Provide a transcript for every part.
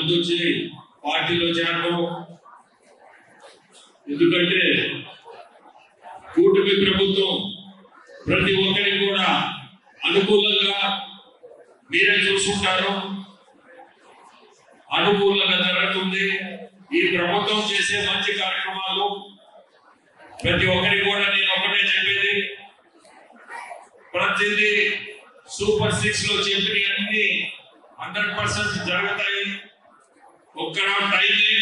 ముందొచ్చి పార్టీలో చేరడం. ఎందుకంటే కూటమి ప్రభుత్వం ప్రతి ఒక్కరికి కూడా అనుకూలంగా మీరే చూసుకుంటారు, అనుకూలంగా జరుగుతుంది. ఈ ప్రభుత్వం చేసే మంచి కార్యక్రమాలు ప్రతి ఒక్కరికి కూడా నేను ఒకటే చెప్పేది, ప్రతిదీ సూపర్ 6 లో చెప్పినవన్నీ 100% జరుగుతాయి. ఒక్క టైమే,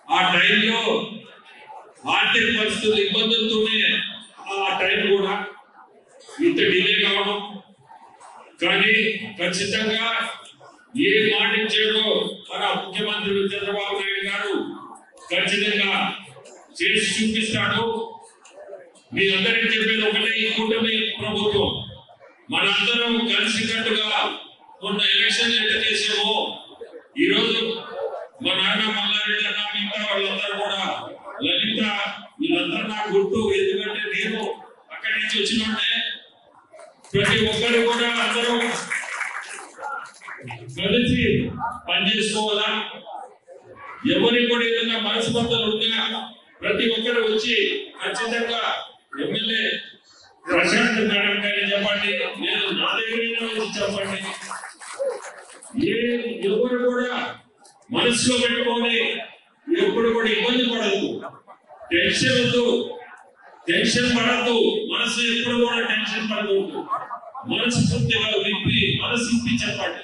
ఆ టైంలో ఆర్థిక పరిస్థితులు ఇబ్బందులతోనే ఆ టైం కూడా ఇంత డిలే కావడం. కానీ ఖచ్చితంగా ఏ మాట ఇచ్చాడో మన ముఖ్యమంత్రి చంద్రబాబు నాయుడు గారు ఖచ్చితంగా చేసి చూపిస్తాడు. మీ అందరికీ చెప్పేది ఒకటే, ఈ కూటమి ప్రభుత్వం మనందరం కలిసికట్టుగా మొన్న ఎలక్షన్ ఎట్లా చేసామో ఈరోజు మా నాన్న మల్లారెడ్డి అన్న మిగతా వాళ్ళందరూ కూడా, లలిత, వీళ్ళందరూ నాకు గుర్తు. ఎందుకంటే నేను అక్కడి నుంచి వచ్చినోడే. ప్రతి ఒక్కరు కూడా అందరూ కలిసి పనిచేసుకోవాలా. ఎవరికి కూడా ఏదైనా మనస్పర్ధలు ఉన్నా ప్రతి ఒక్కరు వచ్చి ఖచ్చితంగా ఎమ్మెల్యే ప్రశాంత్ మేడం గారిని చెప్పండి, నేను నా దగ్గర వచ్చి చెప్పండి. ఎవరు కూడా మనసులో పెట్టుకొని ఎప్పుడు కూడా ఇబ్బంది పడద్దు, టెన్షన్ వద్దు, టెన్షన్ పడద్దు. మనసు ఎప్పుడు కూడా టెన్షన్ పడకూడదు. మనసు పూర్తిగా విప్పి మనసు ఇప్పి చెప్పండి,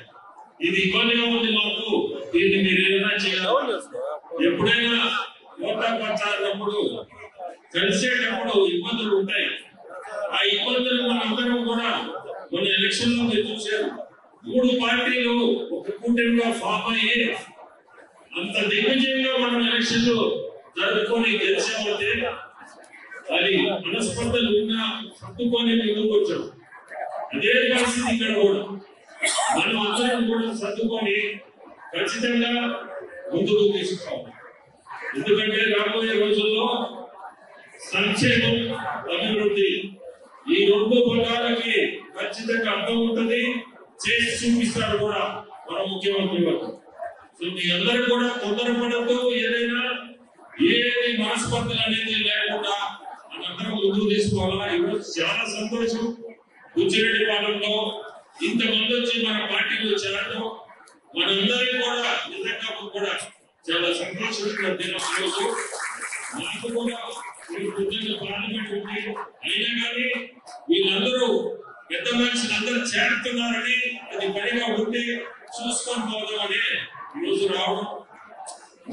ఇది ఇబ్బందిగా ఉంది మాకు, దీన్ని మీరు ఏదైనా చేయాలి. ఎప్పుడైనా ఓటా పచ్చారినప్పుడు కలిసేటప్పుడు ఇబ్బందులు ఉంటాయి. ఆ ఇబ్బందులు మనందరం కూడా మన ఎలక్షన్ లో మీరు చూశారు. 3 పార్టీలు ఒక కూటమిగా ఫామ్ అయ్యి అంత దిగ్విజయంగా మనం ఎలక్షన్లు జరుపుకొని గెలిచామంటే అది మనస్పర్ధలు ఉన్నా సర్దుకొని ముందుకు వచ్చాం. అదే పరిస్థితి ఇక్కడ కూడా మనం అందరం కూడా సర్దుకొని ఖచ్చితంగా ముందుకు తీసుకోవాలి. ఎందుకంటే రాబోయే రోజుల్లో సంక్షేమం, అభివృద్ధి ఈ 2 పదాలకి ఖచ్చితంగా అర్థం ఉంటుంది, చేసి చూపిస్తారు కూడా మన ముఖ్యమంత్రి గారు. సో మీ అందరూ కూడా తొందరపడద్దు, ఏదైనా ఏది మనస్పర్ధలు అనేది లేకుండా మనందరం ముందుకు తీసుకోవాలా. ఈరోజు చాలా సంతోషం, బుచ్చిరెడ్డిపాలెంలో ఇంతమంది వచ్చి మన పార్టీలో చేరడం మనందరికీ కూడా నిజంగా కూడా చాలా సంతోషంగా దినోజు. నాకు కూడా పార్లమెంట్ ఉంది, అయినా కానీ వీళ్ళందరూ పెద్ద మనుషులు అందరూ చేరుతున్నారని అది పనిగా ఉండి చూసుకొని పోదామని ఈరోజు రావడం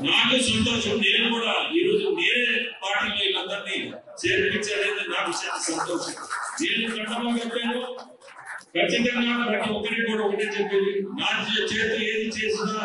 నాకు సంతోషం. నేను కూడా ఈరోజు నేనే పార్టీలో వీళ్ళందరినీ చేర్పించాలనేది నాకు చాలా సంతోషం. నేను కట్టమా చెప్పాను, ఖచ్చితంగా ప్రతి ఒక్కరికి కూడా ఒకటే చెప్పేది, నా చేతి ఏది చేసినా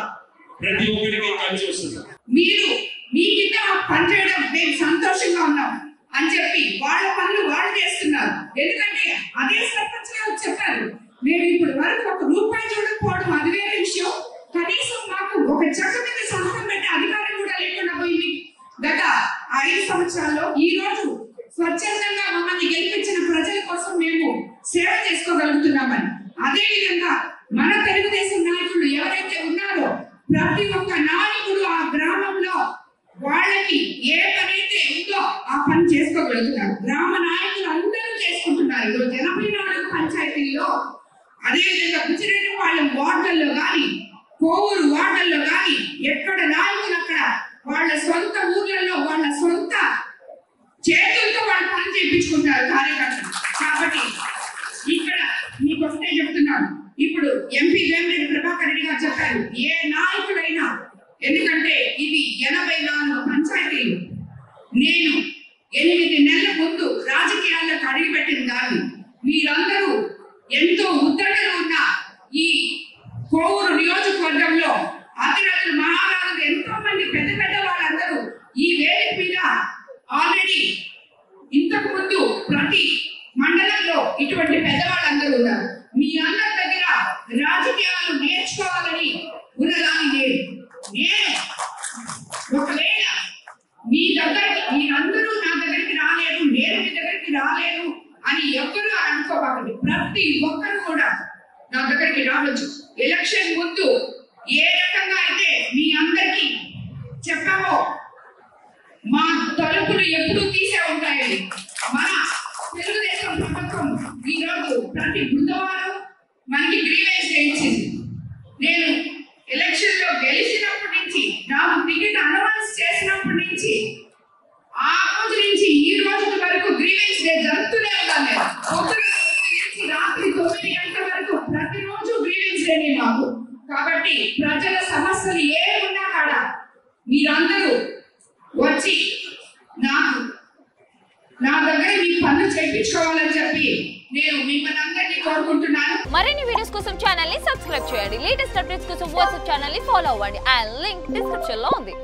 ప్రతి ఒక్కరికి కలిసి వస్తుంది. మీరు మీ కింద పనిచేయడం మేము సంతోషంగా ఉన్నాం అని చెప్పి వాళ్ళ పనులు వాళ్ళు చేస్తున్నారు. ఎందుకంటే అదే సర్పంచ్ గారు చెప్పారు, మేము ఇప్పుడు వరకు ₹1 చూడకపోవడం అది వేరే విషయం, కనీసం మాకు ఒక చెక్క మీద సంతకం పెట్టే అధికారం కూడా లేకుండా పోయింది గత 5 సంవత్సరాల్లో. ఈ రోజు స్వచ్ఛందంగా మమ్మల్ని గెలిపించిన ప్రజల కోసం మేము సేవ చేసుకోగలుగుతున్నామని. అదే విధంగా మన తెలుగుదేశం నాయకులు ఎవరైతే ఉన్నారో ప్రతి ఒక్క నాయకుడు ఆ గ్రామంలో వాళ్ళకి ఏ పని అయితే ఉందో ఆ పని చేసుకోగలుగుతారు. గ్రామ నాయకులు అందరూ చేసుకుంటున్నారు. ఈరోజు 84 పంచాయతీల్లో, అదేవిధంగా బుచ్చిరెడ్డిపాలెం వార్డుల్లో కానీ, కోవూరు వార్డుల్లో కానీ ఎక్కడ నాయకులు అక్కడ వాళ్ళ సొంత ఊర్లలో వాళ్ళ సొంత చేతులతో వాళ్ళు పని చేయించుకుంటారు కార్యకర్తలు. కాబట్టి ఇక్కడ మీకు వస్తే చెప్తున్నాను, ఇప్పుడు ఎంపీ వేమిరెడ్డి ప్రభాకర్ రెడ్డి గారు చెప్పారు, ఏ నాయకుడైనా, ఎందుకంటే ఇది 84 పంచాయతీలు. నేను 8 నెలల ముందు రాజకీయాల్లోకి అడుగుపెట్టిన దాన్ని మీరందరూ ఎంతో ఉత్తరంగా ఉన్న ఈ కోవూరు నియోజకవర్గంలో అతిరథులు, మహారాజులు, ఎంతో మంది పెద్ద పెద్ద వాళ్ళందరూ ఈ వేదిక మీద ఆల్రెడీ ఇంతకు ముందు ప్రతి మండలంలో ఇటువంటి పెద్దవాళ్ళందరూ ఉన్నారు. మీ అందరి దగ్గర రాజకీయాలు నేర్చుకోవాలని ఉన్నదాన్ని నేను ఒకవేళ మీ దగ్గరికి మీరందరూ నా దగ్గరికి రాలేరు, నేను మీ దగ్గరికి రాలేరు అని ఎవ్వరూ అనుకోవాలి. ప్రతి ఒక్కరు కూడా నా దగ్గరికి రావచ్చు. ఎలక్షన్ ముందు ఏ రకంగా అయితే మీ అందరికీ చెప్పామో మా తలుపులు ఎప్పుడూ తీసే ఉంటాయని మన తెలుగుదేశం ప్రభుత్వం ఈరోజు ప్రతి బుధవారం మనకి గ్రీవెన్స్ డే ఇచ్చింది. నేను ఎలక్షన్ లో గెలిచినప్పటి నుంచి నాకు టికెట్ అనౌన్స్ చేసినప్పటి నుంచి ఆ రోజు నుంచి ఈ రోజు వరకు గ్రీవెన్స్ డే జరుగుతూనే ఉన్నాను. నేను పొద్దున నుంచి రాత్రి 9 గంటల వరకు ప్రతిరోజు గ్రీవెన్స్ డే మాకు. కాబట్టి ప్రజల సమస్యలు ఏమున్నా కాడ మీరందరూ వచ్చి నా దగ్గర మీ పనులు చేయించుకోవాలని చెప్పి నేను మిమ్మల్ని అందరినీ కోరుకుంటున్నాను. మరిన్ని వీడియోస్ కోసం ఛానల్ ని సబ్స్క్రైబ్ చేయండి. లేటెస్ట్ అప్డేట్స్ కోసం వాట్సాప్ ఛానల్ ని ఫాలో అవ్వండి. ఆ లింక్ డిస్క్రిప్షన్ లో ఉంది.